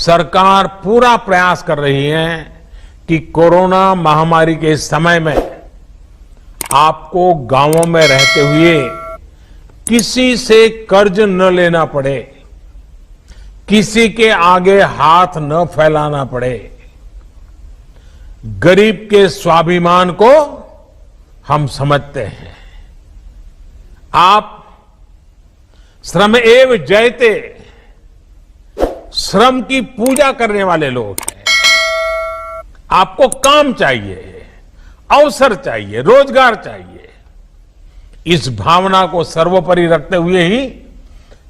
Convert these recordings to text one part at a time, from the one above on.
सरकार पूरा प्रयास कर रही है कि कोरोना महामारी के इस समय में आपको गांवों में रहते हुए किसी से कर्ज न लेना पड़े, किसी के आगे हाथ न फैलाना पड़े। गरीब के स्वाभिमान को हम समझते हैं। आप श्रम एव जयते, श्रम की पूजा करने वाले लोग हैं। आपको काम चाहिए, अवसर चाहिए, रोजगार चाहिए। इस भावना को सर्वोपरि रखते हुए ही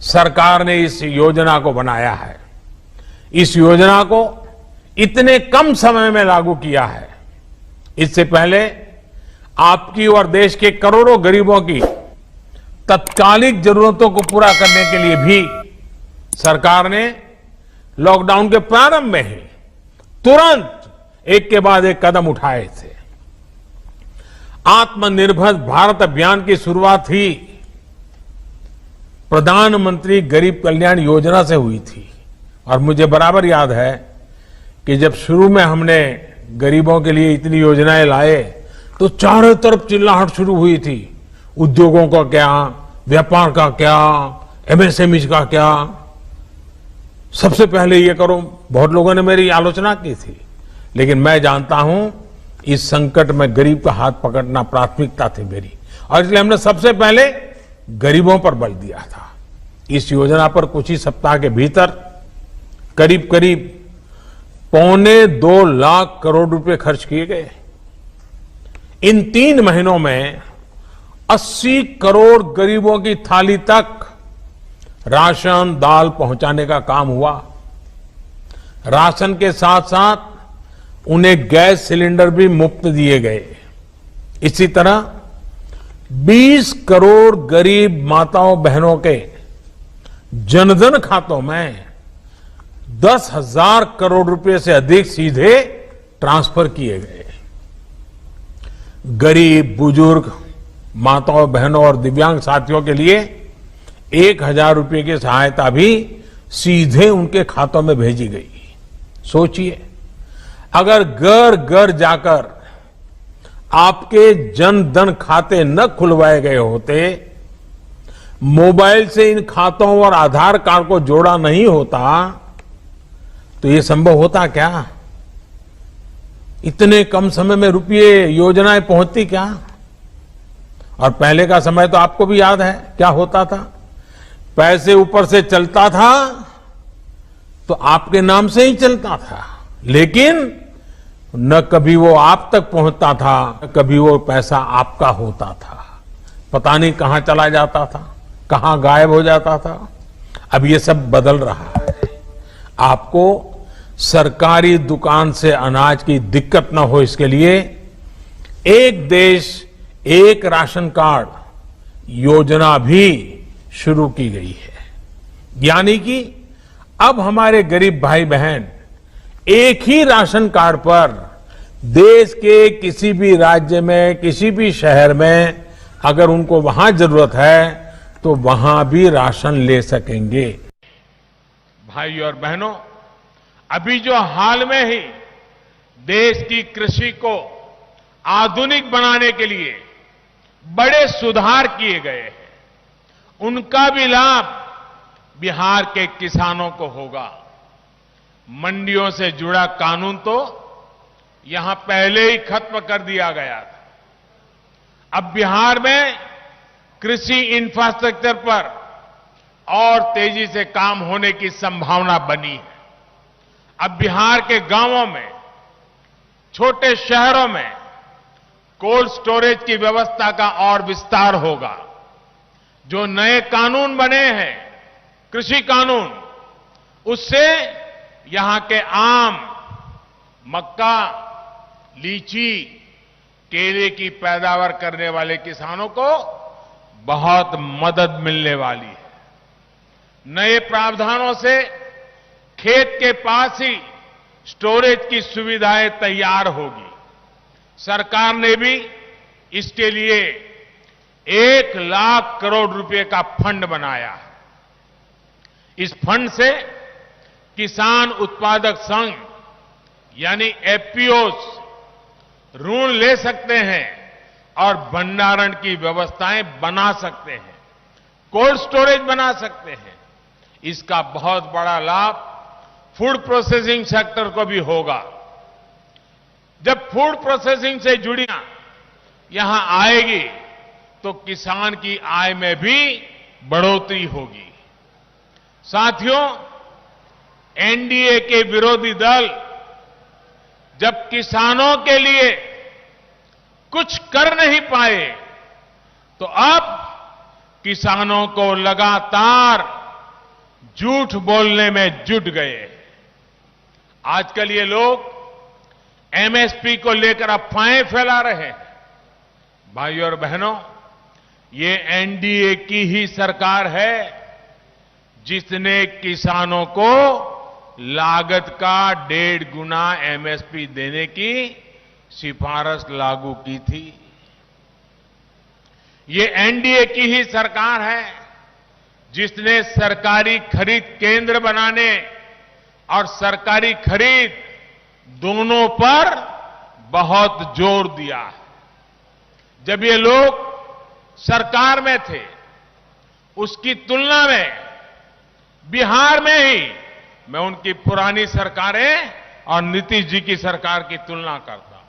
सरकार ने इस योजना को बनाया है। इस योजना को इतने कम समय में लागू किया है। इससे पहले आपकी और देश के करोड़ों गरीबों की तत्कालिक जरूरतों को पूरा करने के लिए भी सरकार ने लॉकडाउन के प्रारंभ में ही तुरंत एक के बाद एक कदम उठाए थे। आत्मनिर्भर भारत अभियान की शुरुआत ही प्रधानमंत्री गरीब कल्याण योजना से हुई थी। और मुझे बराबर याद है कि जब शुरू में हमने गरीबों के लिए इतनी योजनाएं लाए तो चारों तरफ चिल्लाहट शुरू हुई थी। उद्योगों का क्या, व्यापार का क्या, एमएसएमई का क्या, सबसे पहले ये करो। बहुत लोगों ने मेरी आलोचना की थी, लेकिन मैं जानता हूं इस संकट में गरीब का हाथ पकड़ना प्राथमिकता थी मेरी, और इसलिए हमने सबसे पहले गरीबों पर बल दिया था। इस योजना पर कुछ ही सप्ताह के भीतर करीब करीब 2.25 लाख करोड़ रुपए खर्च किए गए। इन 3 महीनों में 80 करोड़ गरीबों की थाली तक राशन दाल पहुंचाने का काम हुआ। राशन के साथ साथ उन्हें गैस सिलेंडर भी मुफ्त दिए गए। इसी तरह 20 करोड़ गरीब माताओं बहनों के जनधन खातों में 10,000 करोड़ रुपए से अधिक सीधे ट्रांसफर किए गए। गरीब, बुजुर्ग, माताओं बहनों और दिव्यांग साथियों के लिए 1,000 रुपए की सहायता भी सीधे उनके खातों में भेजी गई। सोचिए, अगर घर घर जाकर आपके जनधन खाते न खुलवाए गए होते, मोबाइल से इन खातों और आधार कार्ड को जोड़ा नहीं होता, तो ये संभव होता क्या? इतने कम समय में रुपये योजनाएं पहुंचती क्या? और पहले का समय तो आपको भी याद है क्या होता था। पैसे ऊपर से चलता था तो आपके नाम से ही चलता था, लेकिन न कभी वो आप तक पहुंचता था, न कभी वो पैसा आपका होता था। पता नहीं कहां चला जाता था, कहां गायब हो जाता था। अब ये सब बदल रहा है। आपको सरकारी दुकान से अनाज की दिक्कत न हो, इसके लिए एक देश एक राशन कार्ड योजना भी शुरू की गई है। यानी कि अब हमारे गरीब भाई बहन एक ही राशन कार्ड पर देश के किसी भी राज्य में, किसी भी शहर में अगर उनको वहां जरूरत है तो वहां भी राशन ले सकेंगे। भाई और बहनों, अभी जो हाल में ही देश की कृषि को आधुनिक बनाने के लिए बड़े सुधार किए गए हैं, उनका भी लाभ बिहार के किसानों को होगा। मंडियों से जुड़ा कानून तो यहां पहले ही खत्म कर दिया गया था। अब बिहार में कृषि इंफ्रास्ट्रक्चर पर और तेजी से काम होने की संभावना बनी है। अब बिहार के गांवों में, छोटे शहरों में कोल्ड स्टोरेज की व्यवस्था का और विस्तार होगा। जो नए कानून बने हैं, कृषि कानून, उससे यहां के आम, मक्का, लीची, केले की पैदावार करने वाले किसानों को बहुत मदद मिलने वाली है। नए प्रावधानों से खेत के पास ही स्टोरेज की सुविधाएं तैयार होगी। सरकार ने भी इसके लिए 1 लाख करोड़ रुपए का फंड बनाया है। इस फंड से किसान उत्पादक संघ यानी एफपीओस ऋण ले सकते हैं और भंडारण की व्यवस्थाएं बना सकते हैं, कोल्ड स्टोरेज बना सकते हैं। इसका बहुत बड़ा लाभ फूड प्रोसेसिंग सेक्टर को भी होगा। जब फूड प्रोसेसिंग से जुड़ियां यहां आएगी तो किसान की आय में भी बढ़ोतरी होगी। साथियों, एनडीए के विरोधी दल जब किसानों के लिए कुछ कर नहीं पाए तो अब किसानों को लगातार झूठ बोलने में जुट गए। आजकल ये लोग एमएसपी को लेकर अफवाहें फैला रहे हैं। भाइयों और बहनों, ये एनडीए की ही सरकार है जिसने किसानों को लागत का 1.5 गुना एमएसपी देने की सिफारिश लागू की थी। ये एनडीए की ही सरकार है जिसने सरकारी खरीद केंद्र बनाने और सरकारी खरीद दोनों पर बहुत जोर दिया है। जब ये लोग सरकार में थे, उसकी तुलना में बिहार में ही मैं उनकी पुरानी सरकारें और नीतीश जी की सरकार की तुलना करता हूं।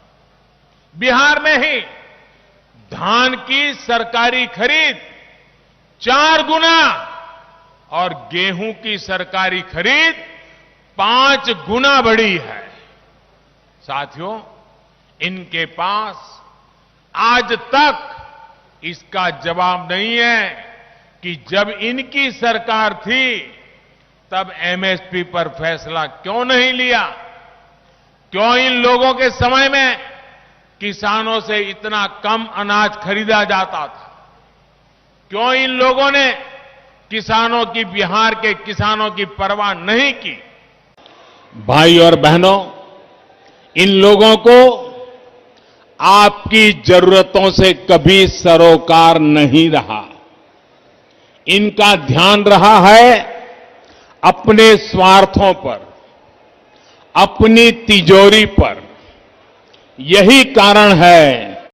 बिहार में ही धान की सरकारी खरीद 4 गुना और गेहूं की सरकारी खरीद 5 गुना बढ़ी है। साथियों, इनके पास आज तक इसका जवाब नहीं है कि जब इनकी सरकार थी तब एमएसपी पर फैसला क्यों नहीं लिया, क्यों इन लोगों के समय में किसानों से इतना कम अनाज खरीदा जाता था, क्यों इन लोगों ने किसानों की, बिहार के किसानों की परवाह नहीं की। भाई और बहनों, इन लोगों को आपकी जरूरतों से कभी सरोकार नहीं रहा। इनका ध्यान रहा है अपने स्वार्थों पर, अपनी तिजोरी पर। यही कारण है